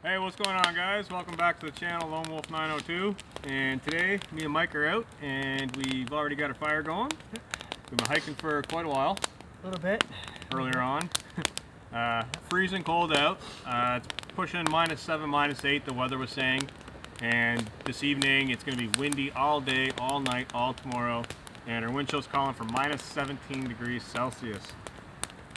Hey, what's going on, guys? Welcome back to the channel, Lone Wolf 902. And today, me and Mike are out, and we've already got a fire going. We've been hiking for quite a while. A little bit. Earlier on. Freezing cold out. It's pushing -7, -8, the weather was saying. And this evening, it's going to be windy all day, all night, all tomorrow. And our wind chill's calling for -17 degrees Celsius.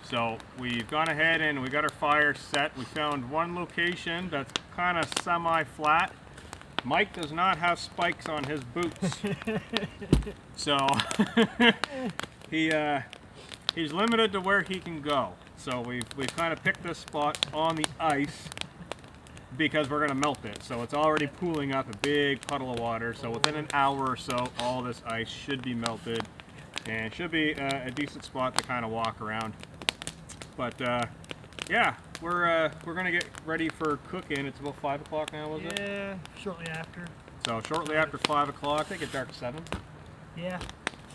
So we've gone ahead and we got our fire set. We found one location that's kind of semi-flat. Mike does not have spikes on his boots. So he's limited to where he can go. So we've kind of picked this spot on the ice because we're going to melt it. So it's already pooling up a big puddle of water. So within an hour or so, all this ice should be melted. And it should be a decent spot to kind of walk around. But yeah, we're gonna get ready for cooking. It's about 5 o'clock now, was it? Yeah, shortly after. So shortly after 5 o'clock, I think it's dark at 7. Yeah.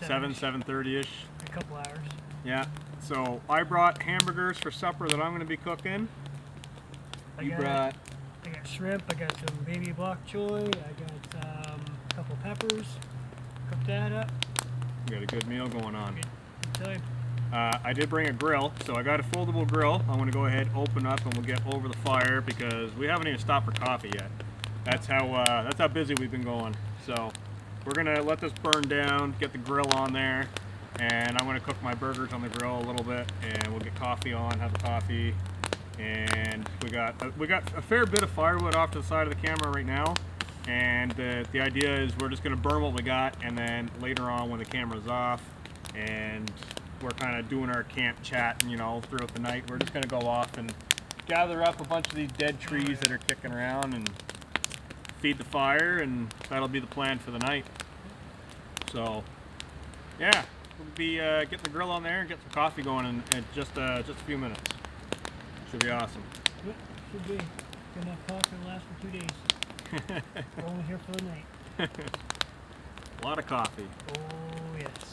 7:30ish. A couple hours. Yeah. So I brought hamburgers for supper that I'm gonna be cooking. I got shrimp. I got some baby bok choy. I got a couple peppers. Cook that up. We got a good meal going on. Good time. I did bring a grill, so I got a foldable grill. I'm going to go ahead, open up, and we'll get over the fire because we haven't even stopped for coffee yet. That's how busy we've been going. So we're going to let this burn down, get the grill on there, and I'm going to cook my burgers on the grill a little bit, and we'll get coffee on, have the coffee, and we got a fair bit of firewood off to the side of the camera right now, and the idea is we're just going to burn what we got, and then later on when the camera's off, and we're kind of doing our camp chat, and, you know, throughout the night, we're just going to go off and gather up a bunch of these dead trees that are kicking around and feed the fire, and that'll be the plan for the night. So, yeah, we'll be getting the grill on there and get some coffee going in just a few minutes. Should be awesome. Yep, should be. Gonna have coffee to last for 2 days. We're only here for the night. A lot of coffee. Oh, yes.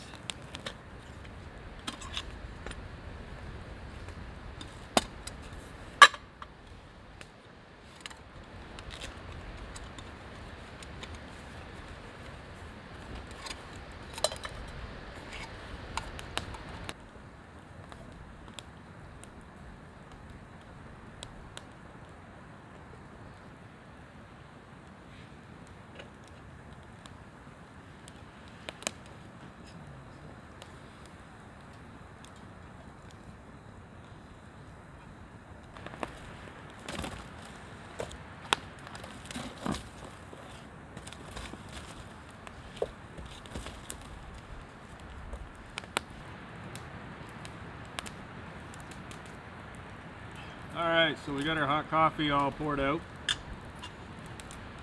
Alright, so we got our hot coffee all poured out.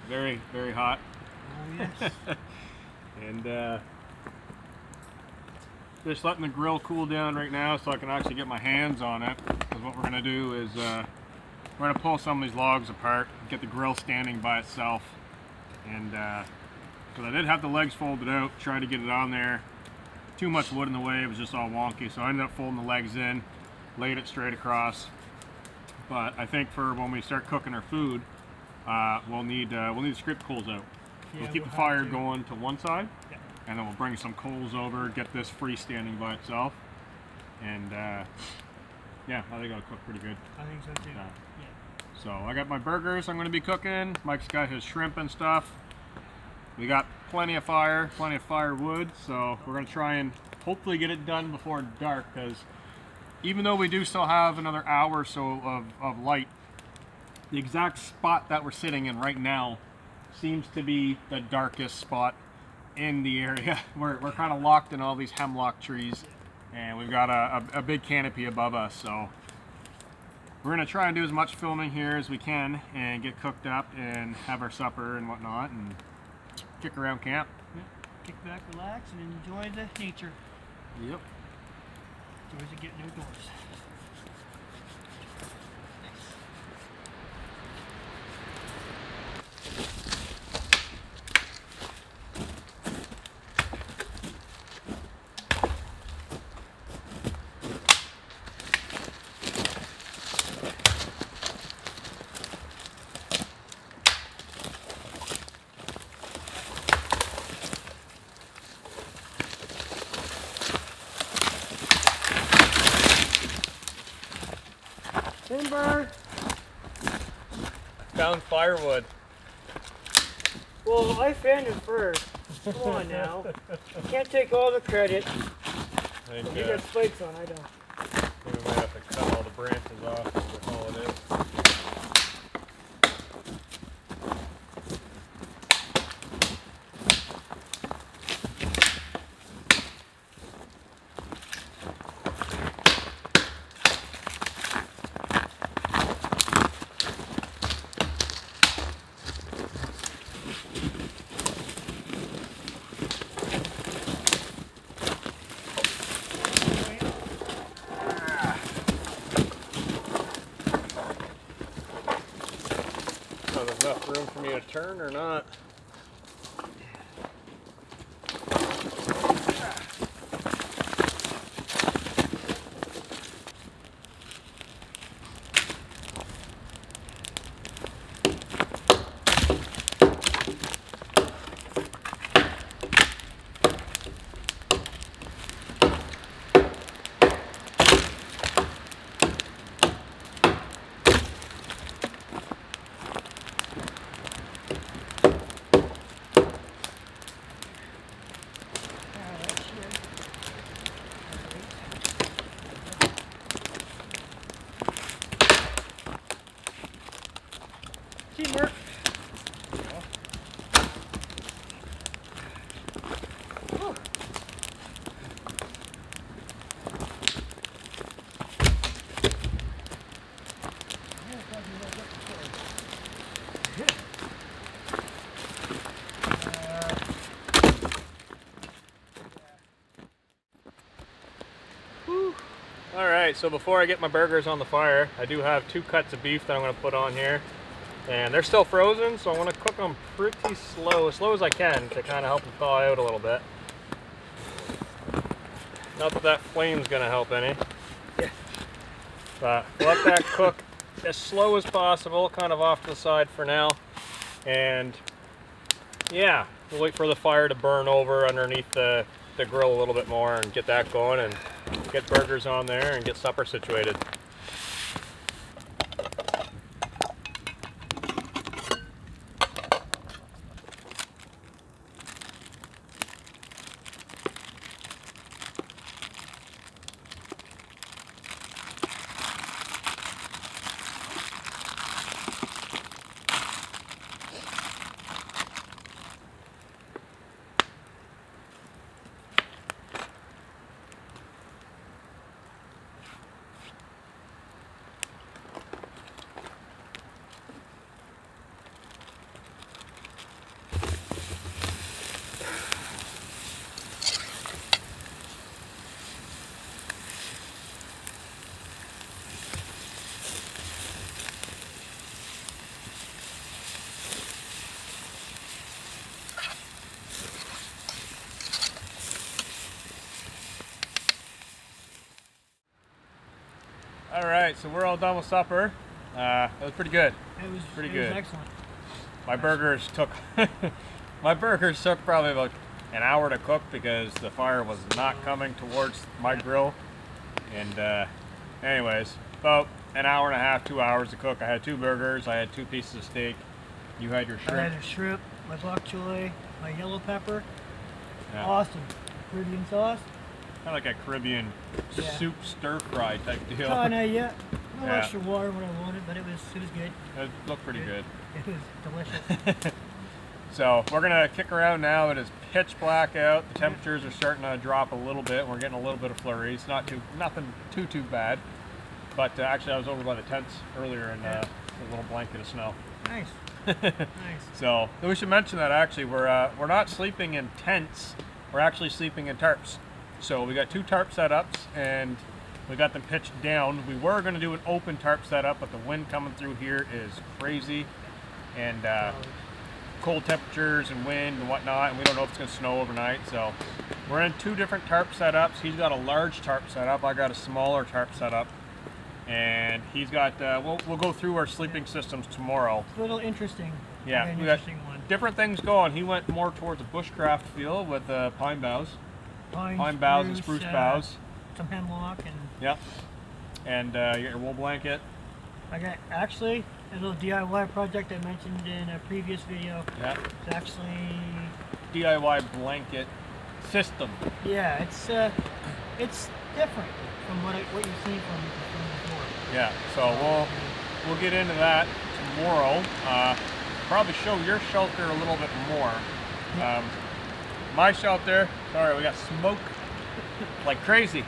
Very, very hot. Oh, yes. And just letting the grill cool down right now so I can actually get my hands on it. Because what we're going to do is we're going to pull some of these logs apart, get the grill standing by itself. And because I did have the legs folded out, tried to get it on there. Too much wood in the way, it was just all wonky. So I ended up folding the legs in, laid it straight across. But I think for when we start cooking our food, we'll need to scrape the coals out. Yeah, we'll keep the fire going to one side, and then we'll bring some coals over, get this freestanding by itself, and yeah, I think it'll cook pretty good. I think so too. Yeah. So I got my burgers I'm going to be cooking. Mike's got his shrimp and stuff. We got plenty of firewood, so we're going to try and hopefully get it done before dark, because even though we do still have another hour or so of light, the exact spot that we're sitting in right now seems to be the darkest spot in the area. We're kind of locked in all these hemlock trees, and we've got a big canopy above us, so we're going to try and do as much filming here as we can and get cooked up and have our supper and whatnot and kick around camp. Yep. Kick back, relax, and enjoy the nature. Yep. Joys of getting outdoors. Timber. Found firewood. Well, I found it first. Come on now. You can't take all the credit. I think, You got spikes on, I don't. we might have to cut all the branches off. That's all it is. So there's enough room for me to turn or not? Teamwork. Alright, so before I get my burgers on the fire, I do have 2 cuts of beef that I'm going to put on here. And they're still frozen, so I want to cook them pretty slow as I can to kind of help them thaw out a little bit. Not that that flame's going to help any. Yeah. But let that cook as slow as possible, kind of off to the side for now. And yeah, we'll wait for the fire to burn over underneath the grill a little bit more and get that going and get burgers on there and get supper situated. All right, so we're all done with supper. It was pretty good. It was pretty it good. Was excellent. My burgers took probably about an hour to cook because the fire was not coming towards my grill. And anyways, about an hour and a half, 2 hours to cook. I had 2 burgers. I had 2 pieces of steak. You had your I shrimp. had a shrimp, my bok choy, my yellow pepper. Yeah. Awesome. Caribbean sauce. Kind of like a Caribbean Yeah. soup stir fry type deal. Kinda, yeah. No Yeah. extra water when I wanted, but it was good. It looked pretty good. It was delicious. So we're gonna kick around now. It is pitch black out. The temperatures are starting to drop a little bit. We're getting a little bit of flurries. Nothing too bad. But actually, I was over by the tents earlier in a little blanket of snow. Nice. Nice. So we should mention that actually we're not sleeping in tents. We're actually sleeping in tarps. So we got 2 tarp setups and we got them pitched down. We were going to do an open tarp setup, but the wind coming through here is crazy, and cold temperatures and wind and whatnot, and we don't know if it's going to snow overnight. So we're in 2 different tarp setups. He's got a large tarp setup. I got a smaller tarp setup, and he's got. We'll go through our sleeping systems tomorrow. It's a little interesting. Yeah, An we got interesting one. different things going. He went more towards a bushcraft feel with pine boughs. Pine boughs and spruce boughs. Some hemlock and Yep. And you got your wool blanket. I got actually a little DIY project I mentioned in a previous video. Yeah. It's actually DIY blanket system. yeah, it's different from what you've seen from before. Yeah. So we'll get into that tomorrow. Probably show your shelter a little bit more. My shelter, sorry, we got smoke like crazy.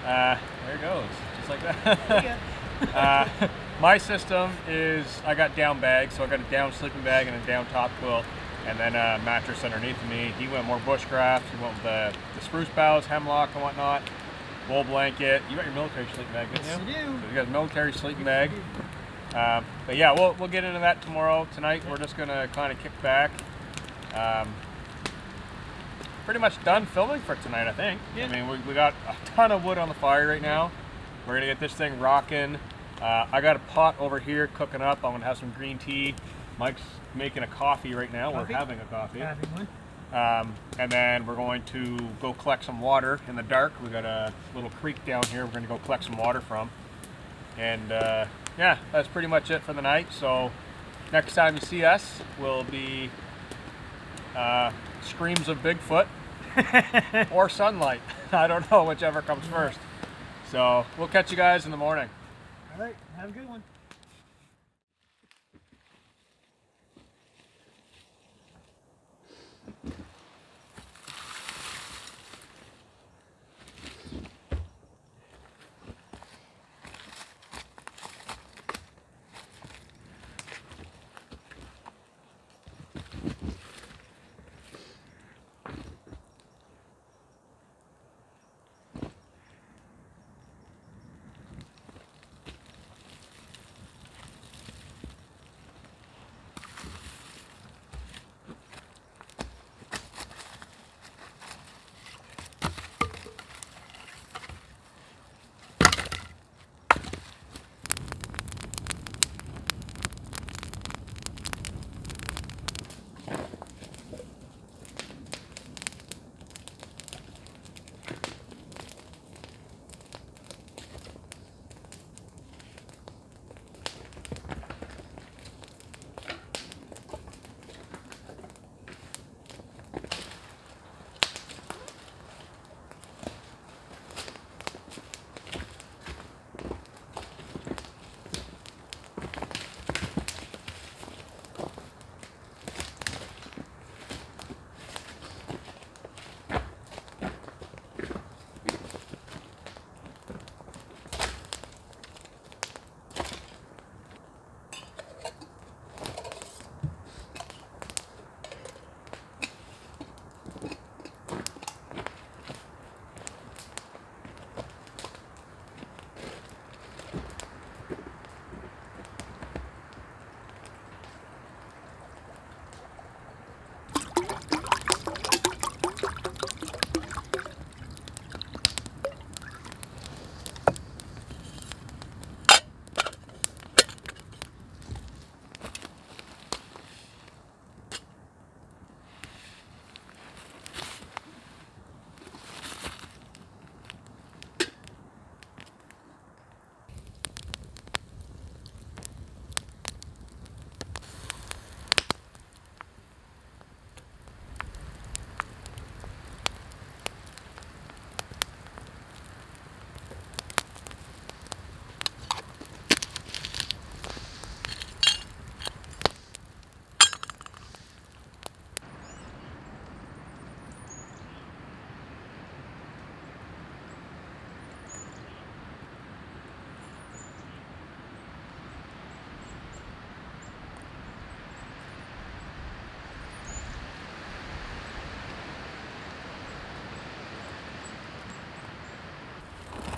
There it goes, just like that. My system is, I got down bags, so I got a down sleeping bag and a down top quilt, and then a mattress underneath me. He went more bushcraft. He went with the spruce boughs, hemlock and whatnot. Wool blanket. You got your military sleeping bag, didn't you? Yes, I do. So you got a military sleeping bag. But yeah, we'll get into that tomorrow. Tonight we're just gonna kind of kick back. Pretty much done filming for tonight, I think. Yeah. I mean, we got a ton of wood on the fire right now. We're gonna get this thing rocking. I got a pot over here cooking up. I'm gonna have some green tea. Mike's making a coffee right now. We're having a coffee. Having one. And then we're going to go collect some water in the dark. We got a little creek down here we're gonna go collect some water from. And yeah, that's pretty much it for the night. So next time you see us will be screams of Bigfoot or sunlight. I don't know, whichever comes first. So we'll catch you guys in the morning. All right, have a good one.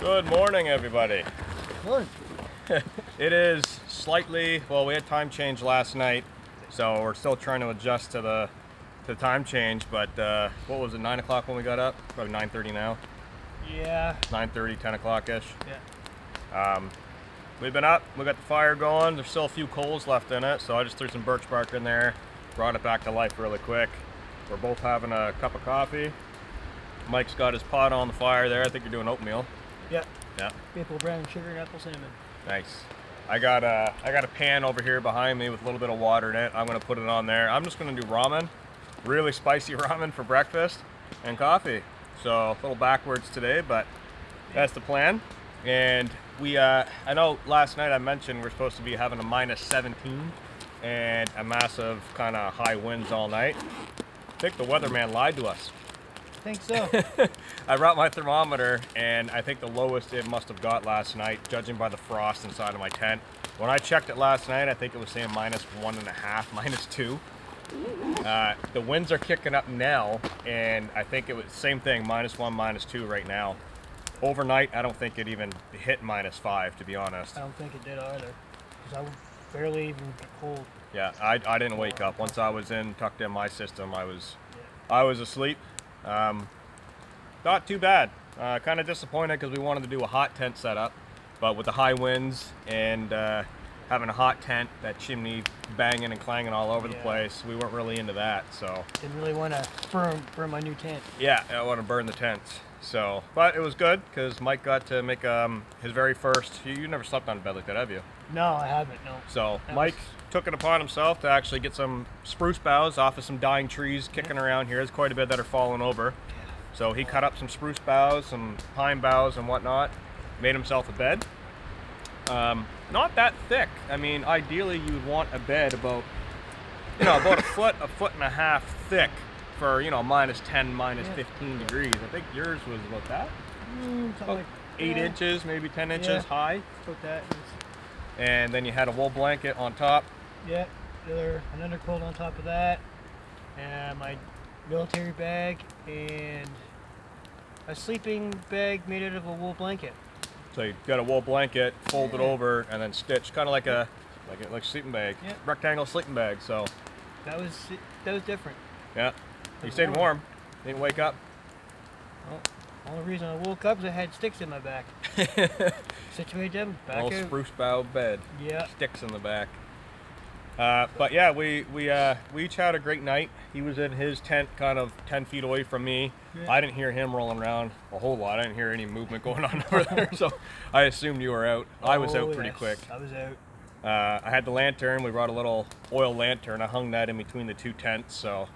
Good morning, everybody. Good. It is slightly, well, we had time change last night, so we're still trying to adjust to the time change, but what was it, 9 o'clock when we got up? Probably 9:30 now. Yeah. 9:30, 10 o'clock-ish. Yeah. We've been up, we got the fire going. There's still a few coals left in it, so I just threw some birch bark in there, brought it back to life really quick. We're both having a cup of coffee. Mike's got his pot on the fire there. I think you're doing oatmeal. Yeah. Yeah. Maple brown sugar and apple cinnamon. Nice. I got a pan over here behind me with a little bit of water in it. I'm gonna put it on there. I'm just gonna do ramen, really spicy ramen for breakfast and coffee. So a little backwards today, but that's the plan. And I know last night I mentioned we're supposed to be having a -17 and a massive kind of high winds all night. I think the weatherman lied to us. I think so. I brought my thermometer, and I think the lowest it must have got last night, judging by the frost inside of my tent. When I checked it last night, I think it was saying -1.5, -2. The winds are kicking up now, and I think it was same thing, -1, -2 right now. Overnight, I don't think it even hit -5, to be honest. I don't think it did either, because I barely even got cold. Yeah, I didn't wake up. Once I was tucked in my system, I was asleep. Not too bad. Kind of disappointed because we wanted to do a hot tent setup, but with the high winds and having a hot tent, that chimney banging and clanging all over the place, we weren't really into that. So didn't really want to burn my new tent. Yeah, I want to burn the tents. So, but it was good because Mike got to make his very first. You never slept on a bed like that, have you? No, I haven't. No. So Mike took it upon himself to actually get some spruce boughs off of some dying trees kicking around here. There's quite a bit that are falling over. So he cut up some spruce boughs, some pine boughs and whatnot, made himself a bed. Not that thick. I mean, ideally you would want a bed about a foot and a half thick for, -10, -15 degrees. I think yours was about that. About Like 8 inches, maybe 10 inches high. About that. And then you had a wool blanket on top. Yeah, an undercoat on top of that, and my military bag, and a sleeping bag made out of a wool blanket. So you got a wool blanket, fold it over, and then stitch, kind of like a sleeping bag, rectangle sleeping bag. So that was different. Yeah, you stayed warm. Didn't wake up. Well, only reason I woke up is I had sticks in my back. Situate them back Old out. spruce bough bed. Yeah. Sticks in the back. But yeah, we each had a great night. He was in his tent, kind of 10 feet away from me. Yeah. I didn't hear him rolling around a whole lot. I didn't hear any movement going on over there, so I assumed you were out. I was out pretty quick. I was out. I had the lantern. We brought a little oil lantern. I hung that in between the two tents. So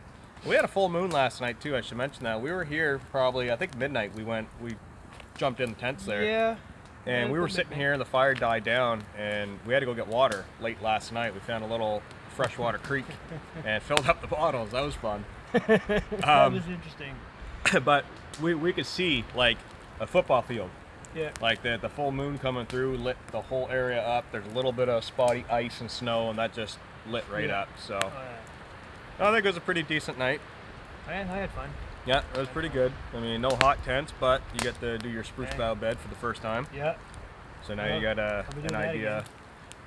we had a full moon last night too. I should mention that. We were here probably, I think, midnight. We jumped in the tents there. Yeah. And we were sitting here, and the fire died down, and we had to go get water late last night. We found a little freshwater creek and filled up the bottles. That was fun. That was interesting. But we could see like a football field. Yeah. Like the full moon coming through lit the whole area up. There's a little bit of spotty ice and snow, and that just lit right up. So I think it was a pretty decent night. I had fun. Yeah, it was pretty good. I mean, no hot tents, but you get to do your spruce bough bed for the first time. Yeah. So now you got an idea.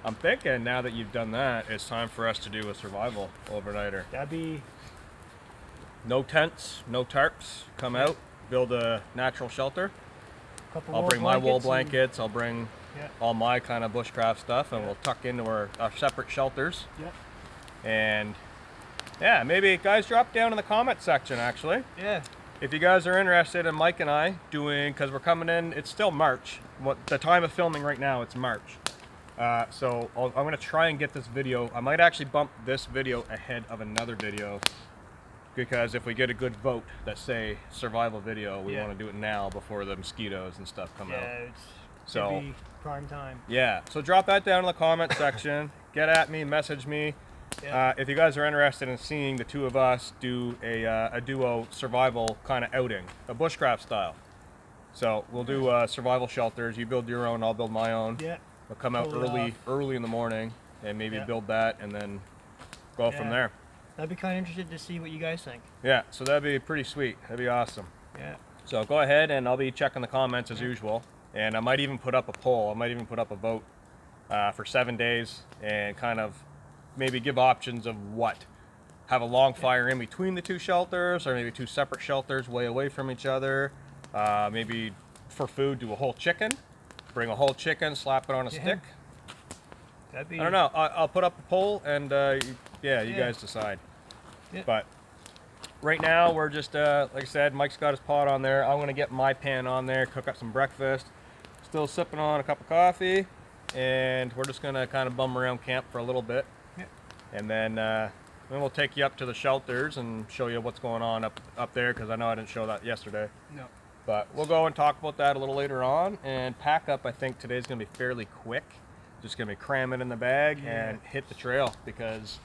I'm thinking now that you've done that, it's time for us to do a survival overnighter. That'd be... No tents, no tarps. Come out, build a natural shelter. I'll bring my wool blankets. I'll bring all my kind of bushcraft stuff, and we'll tuck into our separate shelters. Yep. And yeah, maybe guys drop down in the comment section actually. Yeah. If you guys are interested in Mike and I doing, because we're coming in, it's still March. The time of filming right now, it's March. So I'm going to try and get this video. I might actually bump this video ahead of another video, because if we get a good vote that say survival video, we want to do it now before the mosquitoes and stuff come out. Yeah, it's gonna be prime time. Yeah, so drop that down in the comment section. Get at me, message me. Yeah. If you guys are interested in seeing the two of us do a duo survival kind of outing, a bushcraft style. So we'll do survival shelters. You build your own, I'll build my own. Yeah. We'll come out early in the morning and maybe build that and then go from there. I'd be kind of interested to see what you guys think. Yeah, so that'd be pretty sweet. That'd be awesome. Yeah. So go ahead, and I'll be checking the comments as usual. And I might even put up a poll. I might even put up a vote for 7 days and kind of maybe give options of what. Have a long fire in between the two shelters, or maybe two separate shelters way away from each other. Maybe for food, do a whole chicken. Bring a whole chicken, slap it on a stick. That'd be... I don't know. I'll put up a poll, and you guys decide. Yeah. But right now, we're just, like I said, Mike's got his pot on there. I'm going to get my pan on there, cook up some breakfast. Still sipping on a cup of coffee. and we're just gonna kind of bum around camp for a little bit. Yep. And then we'll take you up to the shelters and show you what's going on up there, because I know I didn't show that yesterday. No. But we'll go and talk about that a little later on. And pack up, I think today's gonna be fairly quick. Just gonna be cram it in the bag and hit the trail, because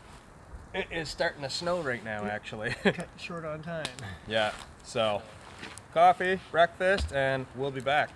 it is starting to snow right now, actually. Cut short on time. Yeah, so coffee, breakfast, and we'll be back.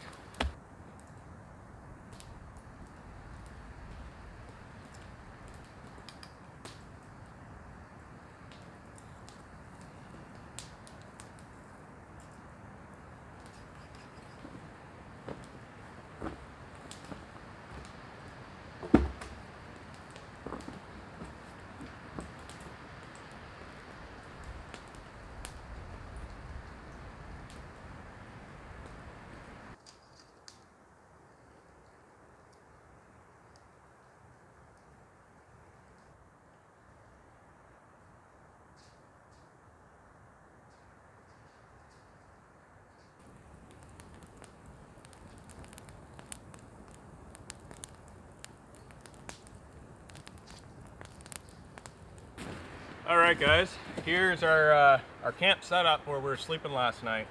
All right, guys, here's our camp setup where we were sleeping last night.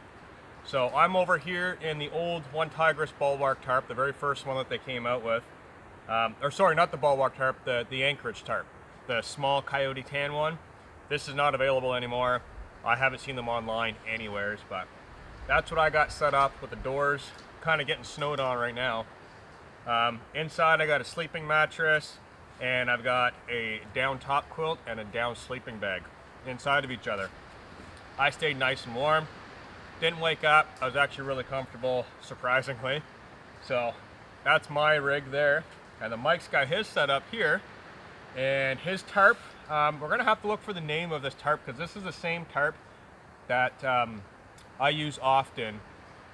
So I'm over here in the old One Tigris bulwark tarp, the very first one that they came out with. Or sorry, not the bulwark tarp, the Anchorage tarp, the small coyote tan one. This is not available anymore. I haven't seen them online anywheres, but that's what I got set up with the doors kind of getting snowed on right now. Inside I got a sleeping mattress, and I've got a down top quilt and a down sleeping bag inside of each other. I stayed nice and warm, didn't wake up. I was actually really comfortable, surprisingly. So that's my rig there. And then Mike's got his set up here, and his tarp, we're gonna have to look for the name of this tarp, because this is the same tarp that I use often.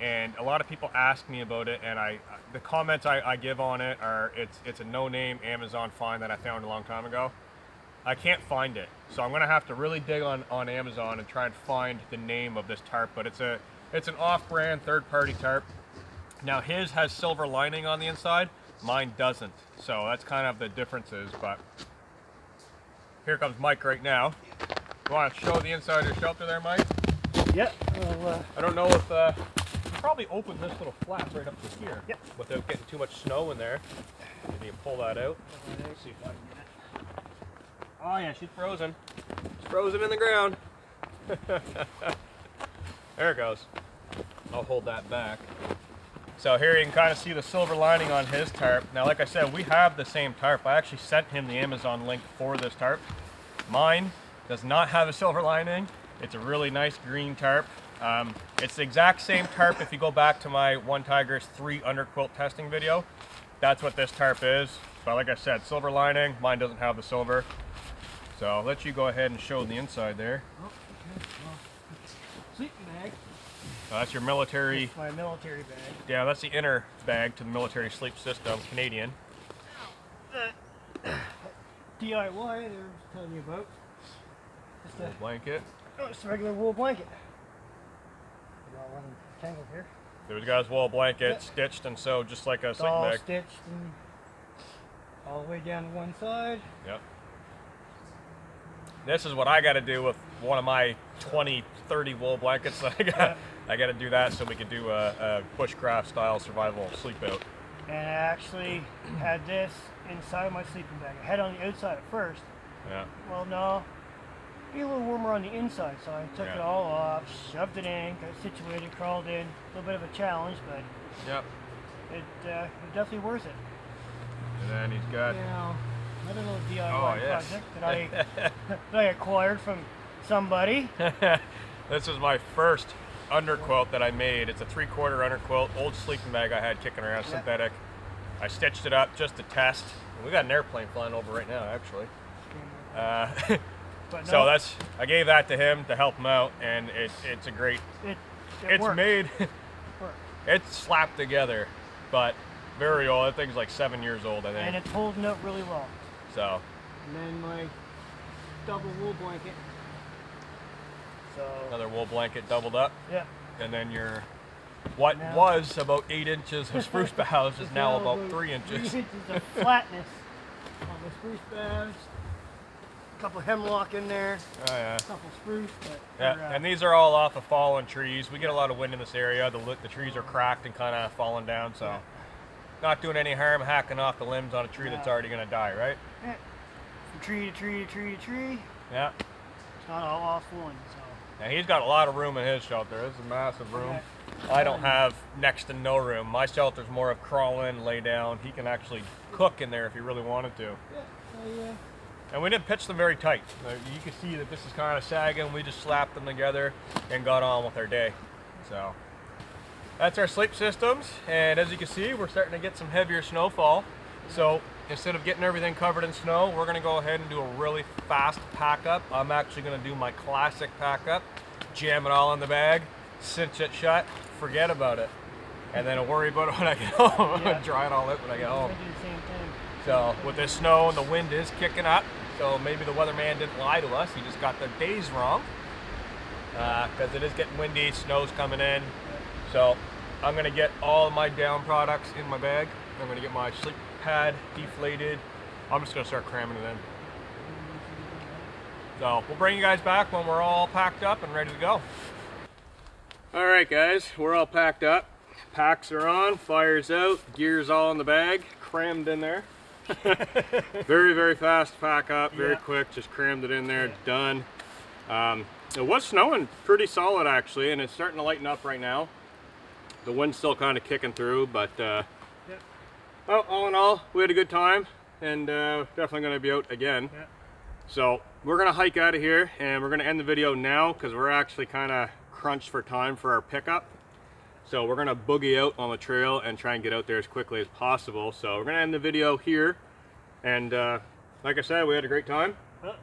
And a lot of people ask me about it, and the comments I give on it are it's a no-name Amazon find that I found a long time ago. I can't find it, so I'm gonna have to really dig on Amazon and try and find the name of this tarp. But it's an off-brand third-party tarp. Now his has silver lining on the inside, mine doesn't, so that's kind of the differences. But here comes Mike right now. You want to show the inside of your shelter there, Mike? Yep. Well, I don't know if probably open this little flap right up to here. Yep. Without getting too much snow in there. Maybe you pull that out. Let's see if I can get it. Oh yeah, she's frozen. She's frozen in the ground. There it goes. I'll hold that back. So here you can kind of see the silver lining on his tarp. Now, like I said, we have the same tarp. I actually sent him the Amazon link for this tarp. Mine does not have a silver lining. It's a really nice green tarp. It's the exact same tarp. If you go back to my One Tigris 3 underquilt testing video, that's what this tarp is. But like I said, silver lining, mine doesn't have the silver. So I'll let you go ahead and show the inside there. oh, okay. Well, sleeping bag. That's your military. That's my military bag. Yeah, that's the inner bag to the military sleep system, Canadian. DIY they were telling you about. Just Wool blanket. oh, it's a regular wool blanket. Got one tangled here. There's guys' wool blanket, stitched and sewed just like a It's sleeping all bag. stitched and all the way down to one side. Yep. This is what I got to do with one of my 20, 30 wool blankets. I got to do that so we can do a bushcraft style survival sleep out. And I actually had this inside my sleeping bag. I had it on the outside at first. Yeah. Well, no, be a little warmer on the inside, so I took it all off, shoved it in, got situated, crawled in. A little bit of a challenge, but Yep. it definitely worth it. And then he's got. Now, another little DIY Oh, yes. project that I acquired from somebody. This is my first underquilt that I made. It's a 3/4 underquilt, old sleeping bag I had kicking around, synthetic. I stitched it up just to test. We got an airplane flying over right now, actually. But So no, I gave that to him to help him out, and it's a great. It's worked. made. Worked. It's slapped together, but very old. That thing's like 7 years old, I think. And it's holding up really well. So. And then my double wool blanket. So Another wool blanket doubled up. yeah. And then your What Now- was about 8 inches of spruce boughs is now about 3 inches. 3 inches of flatness on the spruce boughs. A couple hemlock in there. Oh yeah. A couple spruce, but Yeah, and these are all off of fallen trees. We get a lot of wind in this area. The trees are cracked and kind of falling down, so Yeah. not doing any harm hacking off the limbs on a tree that's already going to die, right? yeah, from tree to tree to tree to tree. Yeah. It's not all off one, so. And he's got a lot of room in his shelter. This is a massive room. Okay. I don't have next to no room. My shelter's more of crawl in, lay down. He can actually cook in there if he really wanted to. Yeah, yeah. And we didn't pitch them very tight. You can see that this is kind of sagging. We just slapped them together and got on with our day. So that's our sleep systems. And as you can see, we're starting to get some heavier snowfall. So instead of getting everything covered in snow, we're going to go ahead and do a really fast pack up. I'm actually going to do my classic pack up, jam it all in the bag, cinch it shut, forget about it. And then I'll worry about it when I get home. Yeah. Dry it all out when I get home. I do the same thing. So with this snow and the wind is kicking up, so maybe the weatherman didn't lie to us. He just got the days wrong because it is getting windy, snow's coming in. So I'm going to get all of my down products in my bag. I'm going to get my sleep pad deflated. I'm just going to start cramming it in. So we'll bring you guys back when we're all packed up and ready to go. All right, guys, we're all packed up. Packs are on, fire's out, gear's all in the bag, crammed in there. Very, very fast pack up, very quick, just crammed it in there, done. It was snowing pretty solid actually, and it's starting to lighten up right now. The wind's still kind of kicking through, but well, all in all, we had a good time, and definitely going to be out again. Yeah. So we're going to hike out of here, and we're going to end the video now because we're actually kind of crunched for time for our pickup. So we're going to boogie out on the trail and try and get out there as quickly as possible. So we're going to end the video here. And like I said, we had a great time.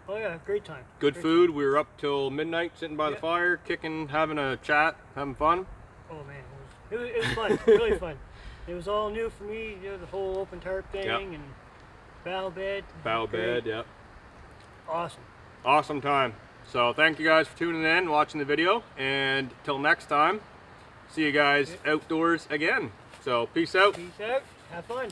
Oh yeah, great time. Good Great food. We were up till midnight sitting by the fire, kicking, having a chat, having fun. Oh man, it was fun, really fun. It was all new for me, you know, the whole open tarp thing and bow bed. Bow bed, Great. Awesome. Awesome time. So thank you guys for tuning in, watching the video, and till next time, see you guys outdoors again. So peace out. Peace out. Have fun.